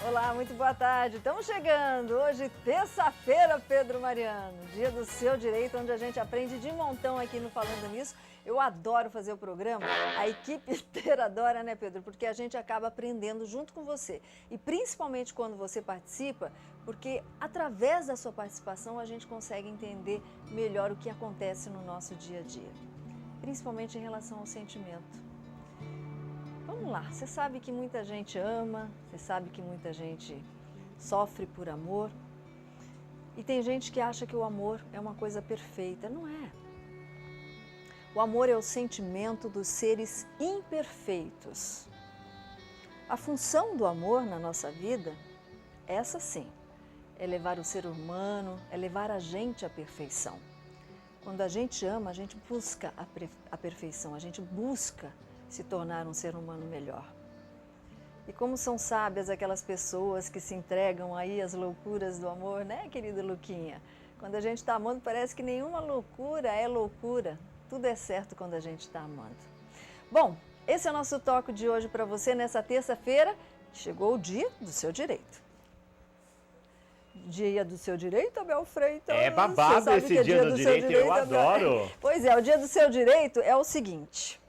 Olá, muito boa tarde. Estamos chegando. Hoje, terça-feira, Pedro Mariano. Dia do seu direito, onde a gente aprende de montão aqui no Falando Nisso. Eu adoro fazer o programa. A equipe inteira adora, né, Pedro? Porque a gente acaba aprendendo junto com você. E principalmente quando você participa, porque através da sua participação a gente consegue entender melhor o que acontece no nosso dia a dia. Principalmente em relação ao sentimento. Vamos lá, você sabe que muita gente ama, você sabe que muita gente sofre por amor. E tem gente que acha que o amor é uma coisa perfeita. Não é. O amor é o sentimento dos seres imperfeitos. A função do amor na nossa vida, essa sim, é levar o ser humano, é levar a gente à perfeição. Quando a gente ama, a gente busca a perfeição, a gente busca se tornar um ser humano melhor. E como são sábias aquelas pessoas que se entregam aí às loucuras do amor, né, querida Luquinha? Quando a gente está amando, parece que nenhuma loucura é loucura. Tudo é certo quando a gente está amando. Bom, esse é o nosso toque de hoje para você nessa terça-feira. Chegou o dia do seu direito. Dia do seu direito, Abel Freitas? É babado esse dia do direito, eu adoro. Pois é, o dia do seu direito é o seguinte...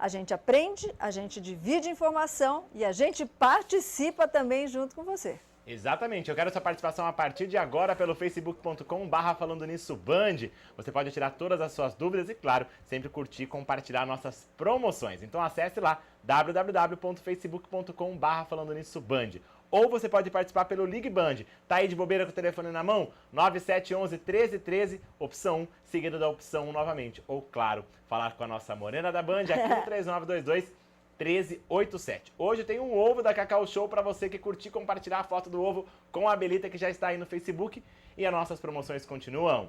A gente aprende, a gente divide informação e a gente participa também junto com você. Exatamente, eu quero sua participação a partir de agora pelo facebook.com/Falando Nisso Band. Você pode tirar todas as suas dúvidas e, claro, sempre curtir e compartilhar nossas promoções. Então acesse lá www.facebook.com/Falando Nisso Band. Ou você pode participar pelo Ligue Band. Tá aí de bobeira com o telefone na mão? 9711-1313, opção 1, seguido da opção 1 novamente. Ou, claro, falar com a nossa morena da Band aqui no 3922-1387. Hoje tem um ovo da Cacau Show para você que curtir e compartilhar a foto do ovo com a Belita, que já está aí no Facebook. E as nossas promoções continuam.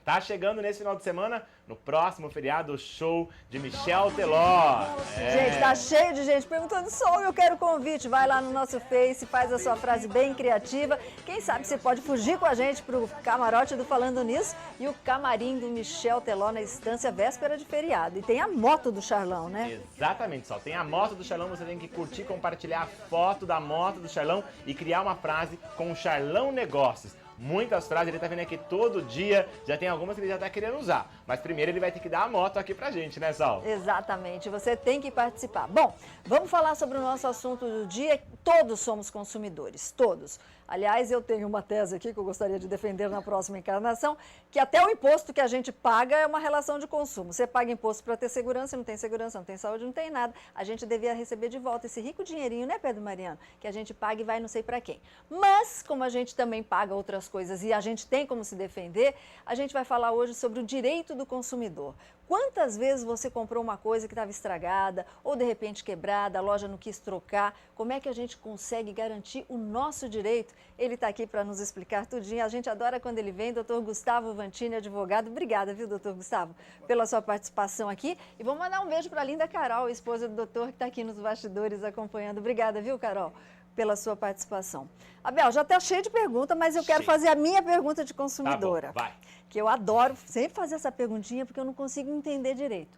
Tá chegando nesse final de semana, no próximo feriado, o show de Michel Teló. Gente, tá cheio de gente perguntando, Sol, eu quero convite. Vai lá no nosso Face, faz a sua frase bem criativa. Quem sabe você pode fugir com a gente pro camarote do Falando Nisso e o camarim do Michel Teló na estância véspera de feriado. E tem a moto do Charlão, né? Exatamente, Sol. Tem a moto do Charlão, você tem que curtir, compartilhar a foto da moto do Charlão e criar uma frase com o Charlão Negócios. Muitas frases, ele tá vendo aqui todo dia, já tem algumas que ele já tá querendo usar. Mas primeiro ele vai ter que dar a moto aqui pra gente, né, Sol? Exatamente, você tem que participar. Bom, vamos falar sobre o nosso assunto do dia. Todos somos consumidores, todos. Aliás, eu tenho uma tese aqui que eu gostaria de defender na próxima encarnação, que até o imposto que a gente paga é uma relação de consumo. Você paga imposto para ter segurança, não tem segurança, não tem saúde, não tem nada. A gente devia receber de volta esse rico dinheirinho, né, Pedro Mariano? Que a gente paga e vai não sei para quem. Mas, como a gente também paga outras coisas e a gente tem como se defender, a gente vai falar hoje sobre o direito do consumidor. Quantas vezes você comprou uma coisa que estava estragada ou de repente quebrada, a loja não quis trocar? Como é que a gente consegue garantir o nosso direito? Ele está aqui para nos explicar tudinho. A gente adora quando ele vem, doutor Gustavo Vantini, advogado. Obrigada, viu, doutor Gustavo, pela sua participação aqui. E vamos mandar um beijo para a linda Carol, a esposa do doutor, que está aqui nos bastidores acompanhando. Obrigada, viu, Carol, pela sua participação. Abel, já está cheio de perguntas, mas eu quero fazer a minha pergunta de consumidora. Tá bom, vai. Que eu adoro sempre fazer essa perguntinha porque eu não consigo entender direito.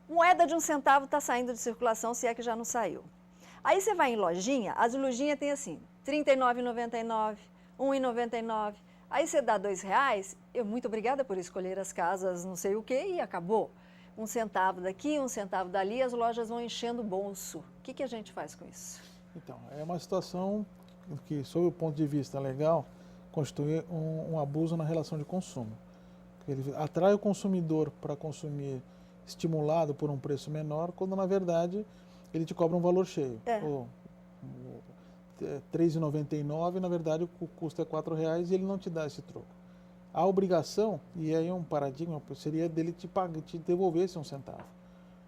Moeda de 1 centavo está saindo de circulação, se é que já não saiu. Aí você vai em lojinha, as lojinhas tem assim, R$ 39,99, R$ 1,99. Aí você dá R$2, muito obrigada por escolher as casas não sei o que e acabou. 1 centavo daqui, 1 centavo dali, as lojas vão enchendo o bolso. O que a gente faz com isso? Então, é uma situação que, sob o ponto de vista legal, constitui um abuso na relação de consumo. Ele atrai o consumidor para consumir estimulado por um preço menor, quando na verdade ele te cobra um valor cheio. R$ 3,99, na verdade o custo é R$ 4 e ele não te dá esse troco. A obrigação, e aí um paradigma, seria dele te devolver esse 1 centavo.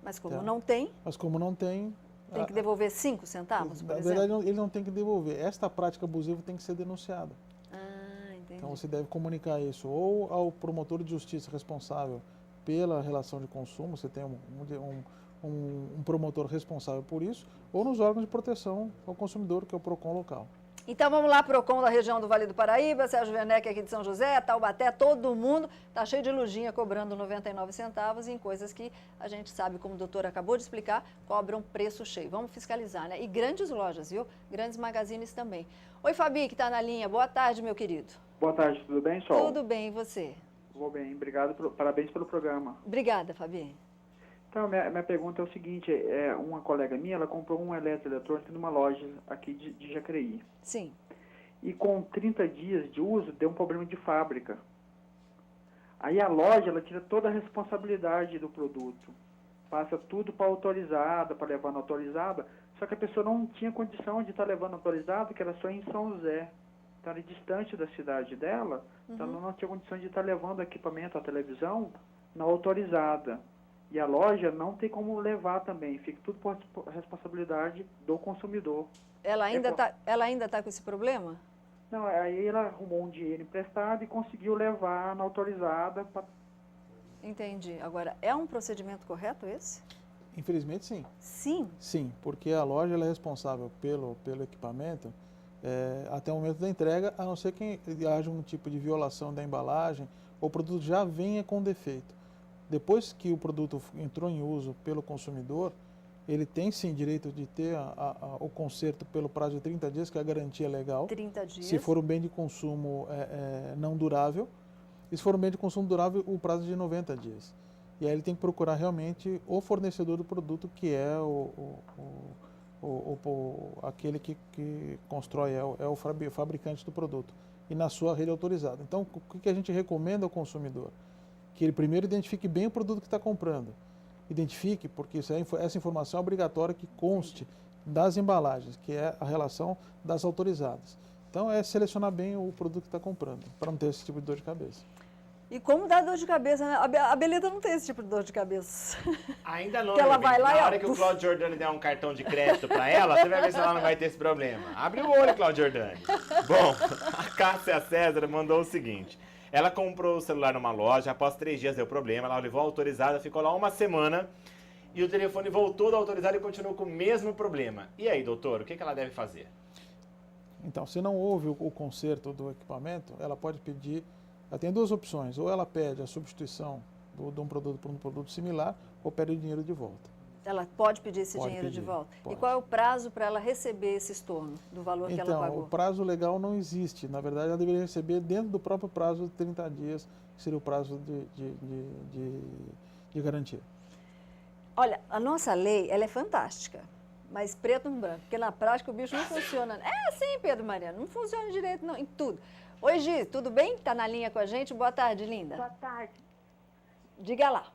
Mas como não tem? Mas como não tem... Tem que devolver 5 centavos, por exemplo? Na verdade, ele não tem que devolver. Esta prática abusiva tem que ser denunciada. Entendi. Então, você deve comunicar isso ou ao promotor de justiça responsável pela relação de consumo, você tem um promotor responsável por isso, ou nos órgãos de proteção ao consumidor, que é o PROCON local. Então vamos lá, PROCON da região do Vale do Paraíba, Sérgio Werneck aqui de São José, Taubaté, todo mundo tá cheio de lujinha cobrando 99 centavos em coisas que a gente sabe, como o doutor acabou de explicar, cobram preço cheio. Vamos fiscalizar, né? E grandes lojas, viu? Grandes magazines também. Oi, Fabi, que está na linha. Boa tarde, meu querido. Boa tarde, tudo bem, Sol? Tudo bem, e você? Vou bem, obrigado, parabéns pelo programa. Obrigada, Fabi. Então, minha pergunta é o seguinte, uma colega minha, ela comprou um eletroeletrônico numa loja aqui de Jacareí. Sim. E com 30 dias de uso, deu um problema de fábrica. Aí a loja, ela tira toda a responsabilidade do produto. Passa tudo para autorizada, para levar na autorizada, só que a pessoa não tinha condição de estar levando autorizado, que era só em São José. Então, era distante da cidade dela, então ela não tinha condição de estar levando equipamento, a televisão, na autorizada. E a loja não tem como levar também, fica tudo por responsabilidade do consumidor. Ela ainda tá com esse problema? Não, aí ela arrumou um dinheiro emprestado e conseguiu levar na autorizada. Entendi. Agora, é um procedimento correto esse? Infelizmente, sim. Sim? Sim, porque a loja ela é responsável pelo equipamento até o momento da entrega, a não ser que haja um tipo de violação da embalagem ou o produto já venha com defeito. Depois que o produto entrou em uso pelo consumidor, ele tem sim direito de ter o conserto pelo prazo de 30 dias, que é a garantia legal. 30 dias. Se for um bem de consumo não durável. E se for um bem de consumo durável, o prazo de 90 dias. E aí ele tem que procurar realmente o fornecedor do produto, que é aquele que constrói, é o fabricante do produto. E na sua rede autorizada. Então, o que a gente recomenda ao consumidor? Que ele primeiro identifique bem o produto que está comprando. Identifique, porque essa informação é obrigatória que conste das embalagens, que é a relação das autorizadas. Então, é selecionar bem o produto que está comprando, para não ter esse tipo de dor de cabeça. E como dá dor de cabeça, né? A Belita não tem esse tipo de dor de cabeça. Ainda não, que ela vai lá na e hora que o Claudio Giordani der um cartão de crédito para ela, você vai ver se ela não vai ter esse problema. Abre o olho, Claudio Giordani. Bom, a Cássia César mandou o seguinte. Ela comprou o celular numa loja, após 3 dias deu problema, ela levou a autorizada, ficou lá uma semana e o telefone voltou da autorizada e continuou com o mesmo problema. E aí, doutor, o que ela deve fazer? Então, se não houve o conserto do equipamento, ela pode pedir, ela tem 2 opções, ou ela pede a substituição de um produto por um produto similar, ou pede o dinheiro de volta. Ela pode pedir esse dinheiro de volta? Pode. E qual é o prazo para ela receber esse estorno do valor que ela pagou? Então, o prazo legal não existe. Na verdade, ela deveria receber dentro do próprio prazo de 30 dias, que seria o prazo de garantia. Olha, a nossa lei, ela é fantástica, mas preto no branco, porque na prática o bicho não funciona. É sim, Pedro Mariano, não funciona direito não, em tudo. Oi, Gi, tudo bem? Está na linha com a gente? Boa tarde, linda. Boa tarde. Diga lá.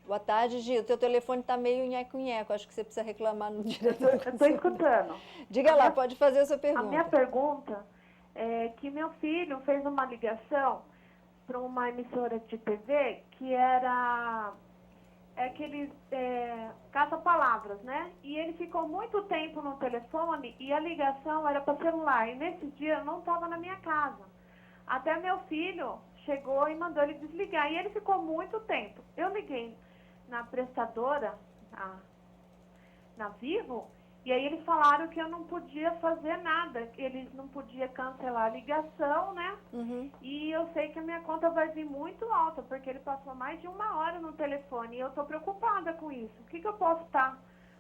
Boa tarde, Gi. O teu telefone está meio nheco-nheco. Acho que você precisa reclamar no diretor. Eu estou escutando. Diga lá, pode fazer a sua pergunta. A minha pergunta é que meu filho fez uma ligação para uma emissora de TV que era aqueles caça-palavras, né? E ele ficou muito tempo no telefone e a ligação era para celular. E nesse dia eu não estava na minha casa. Até meu filho chegou e mandou ele desligar. E ele ficou muito tempo. Eu liguei na prestadora, na Vivo, e aí eles falaram que eu não podia fazer nada, que eles não podiam cancelar a ligação, né? E eu sei que a minha conta vai vir muito alta, porque ele passou mais de 1 hora no telefone, e eu estou preocupada com isso. O que eu posso estar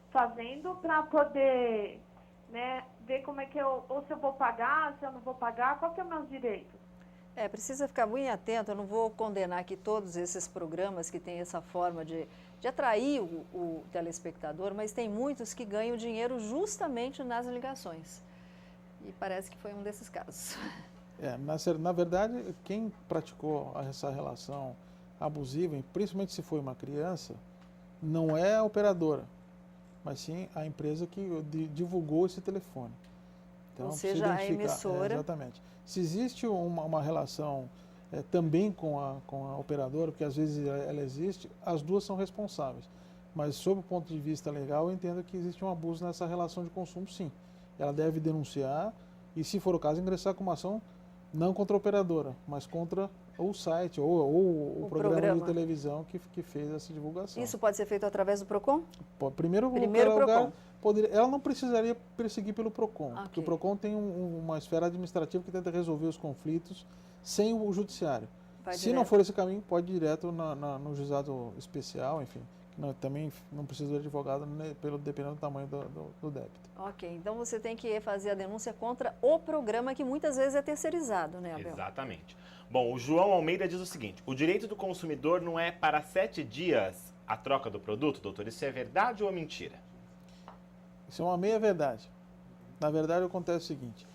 fazendo para poder, né, ver como é que ou se eu vou pagar, se eu não vou pagar, qual que é o meu direito? Precisa ficar muito atento, eu não vou condenar aqui todos esses programas que têm essa forma de atrair o telespectador, mas tem muitos que ganham dinheiro justamente nas ligações. E parece que foi um desses casos. Na verdade, quem praticou essa relação abusiva, principalmente se foi uma criança, não é a operadora, mas sim a empresa que divulgou esse telefone. Então, ou seja, a emissora. Exatamente. Se existe uma relação também com a operadora, porque às vezes ela existe, as duas são responsáveis. Mas, sob o ponto de vista legal, eu entendo que existe um abuso nessa relação de consumo, sim. Ela deve denunciar e, se for o caso, ingressar com uma ação não contra a operadora, mas contra o site ou o programa de televisão que fez essa divulgação. Isso pode ser feito através do PROCON? Primeiro PROCON. ela não precisaria perseguir pelo PROCON, Ok. porque o PROCON tem uma esfera administrativa que tenta resolver os conflitos sem o judiciário. Vai Se direto. não for esse caminho, pode ir direto no juizado especial, enfim. Também não precisa de advogado, né, dependendo do tamanho do débito. Ok, então você tem que fazer a denúncia contra o programa que muitas vezes é terceirizado, né, Abel? Exatamente. Bom, o João Almeida diz o seguinte: o direito do consumidor não é para 7 dias a troca do produto, doutor? Isso é verdade ou é mentira? Isso é uma meia-verdade. Na verdade, acontece o seguinte,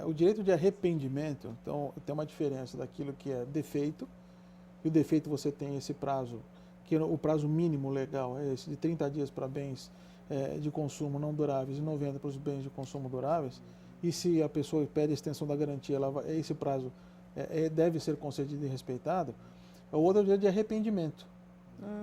o direito de arrependimento, então, tem uma diferença daquilo que é defeito, e o defeito você tem esse prazo, que o prazo mínimo legal é esse de 30 dias para bens de consumo não duráveis e 90 para os bens de consumo duráveis, e se a pessoa pede a extensão da garantia, esse prazo deve ser concedido e respeitado. O outro é o direito de arrependimento.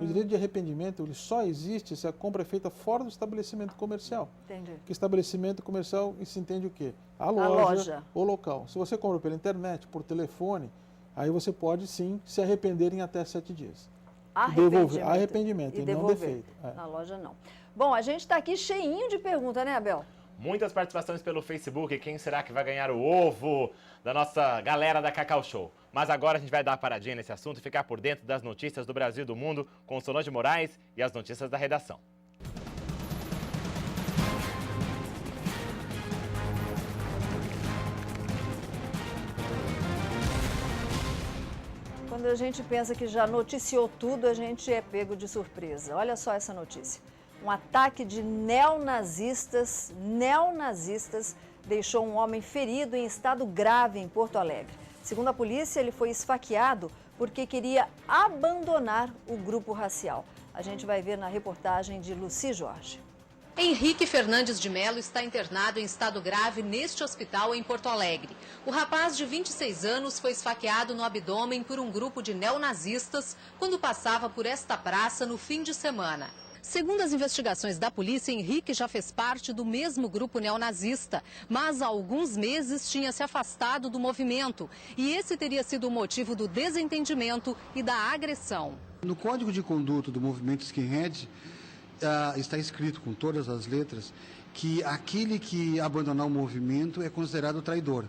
O direito de arrependimento ele só existe se a compra é feita fora do estabelecimento comercial. Entendi. Que estabelecimento comercial se entende o quê? A loja. loja, o local. Se você compra pela internet, por telefone, aí você pode sim se arrepender em até 7 dias. Arrependimento e não devolver. defeito. Na loja não. Bom, a gente está aqui cheinho de perguntas, né, Abel? Muitas participações pelo Facebook. Quem será que vai ganhar o ovo da nossa galera da Cacau Show? Mas agora a gente vai dar uma paradinha nesse assunto e ficar por dentro das notícias do Brasil e do mundo com Solange Moraes e as notícias da redação. Quando a gente pensa que já noticiou tudo, a gente é pego de surpresa. Olha só essa notícia. Um ataque de neonazistas deixou um homem ferido em estado grave em Porto Alegre. Segundo a polícia, ele foi esfaqueado porque queria abandonar o grupo racial. A gente vai ver na reportagem de Luci Jorge. Henrique Fernandes de Mello está internado em estado grave neste hospital em Porto Alegre. O rapaz de 26 anos foi esfaqueado no abdômen por um grupo de neonazistas quando passava por esta praça no fim de semana. Segundo as investigações da polícia, Henrique já fez parte do mesmo grupo neonazista, mas há alguns meses tinha se afastado do movimento. E esse teria sido o motivo do desentendimento e da agressão. No Código de Conduta do movimento Skinhead, está escrito com todas as letras que aquele que abandonar o movimento é considerado traidor.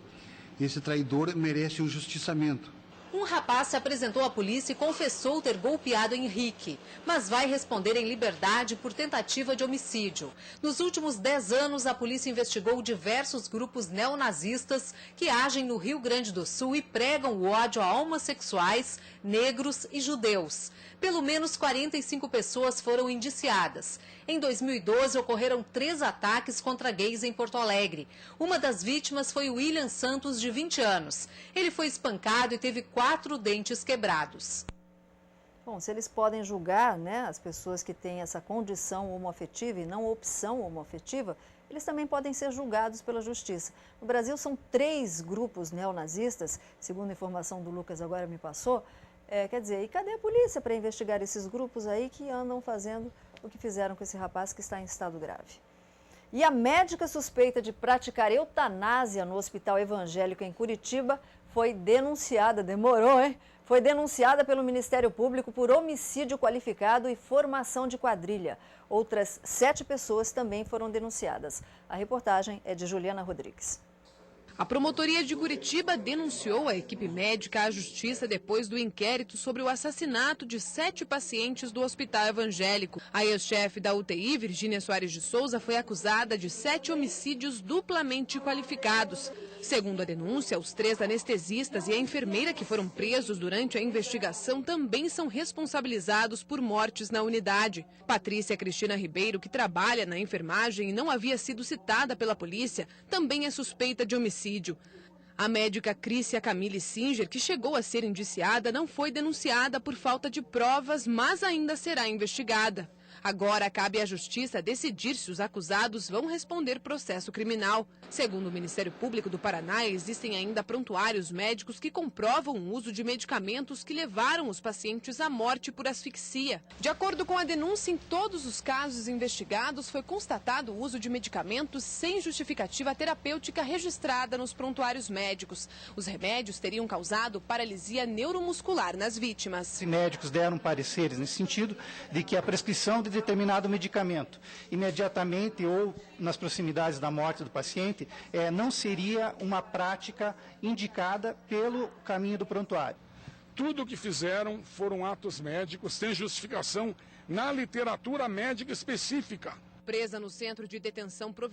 Esse traidor merece um justiçamento. Um rapaz se apresentou à polícia e confessou ter golpeado Henrique, mas vai responder em liberdade por tentativa de homicídio. Nos últimos 10 anos, a polícia investigou diversos grupos neonazistas que agem no Rio Grande do Sul e pregam o ódio a homossexuais, negros e judeus. Pelo menos 45 pessoas foram indiciadas. Em 2012, ocorreram 3 ataques contra gays em Porto Alegre. Uma das vítimas foi William Santos, de 20 anos. Ele foi espancado e teve 4 dentes quebrados. Bom, se eles podem julgar, né, as pessoas que têm essa condição homoafetiva e não opção homoafetiva, eles também podem ser julgados pela justiça. No Brasil, são 3 grupos neonazistas, segundo a informação do Lucas agora me passou. Quer dizer, e cadê a polícia para investigar esses grupos aí que andam fazendo o que fizeram com esse rapaz que está em estado grave? E a médica suspeita de praticar eutanásia no Hospital Evangélico em Curitiba foi denunciada, demorou, hein? Foi denunciada pelo Ministério Público por homicídio qualificado e formação de quadrilha. Outras 7 pessoas também foram denunciadas. A reportagem é de Juliana Rodrigues. A promotoria de Curitiba denunciou a equipe médica à justiça depois do inquérito sobre o assassinato de 7 pacientes do Hospital Evangélico. A ex-chefe da UTI, Virgínia Soares de Souza, foi acusada de 7 homicídios duplamente qualificados. Segundo a denúncia, os 3 anestesistas e a enfermeira que foram presos durante a investigação também são responsabilizados por mortes na unidade. Patrícia Cristina Ribeiro, que trabalha na enfermagem e não havia sido citada pela polícia, também é suspeita de homicídio. A médica Crícia Camille Singer, que chegou a ser indiciada, não foi denunciada por falta de provas, mas ainda será investigada. Agora cabe à Justiça decidir se os acusados vão responder processo criminal. Segundo o Ministério Público do Paraná, existem ainda prontuários médicos que comprovam o uso de medicamentos que levaram os pacientes à morte por asfixia. De acordo com a denúncia, em todos os casos investigados foi constatado o uso de medicamentos sem justificativa terapêutica registrada nos prontuários médicos. Os remédios teriam causado paralisia neuromuscular nas vítimas. Os médicos deram pareceres nesse sentido de que a prescrição de de determinado medicamento imediatamente ou nas proximidades da morte do paciente, não seria uma prática indicada pelo caminho do prontuário. Tudo o que fizeram foram atos médicos sem justificação na literatura médica específica. Presa no centro de detenção provisória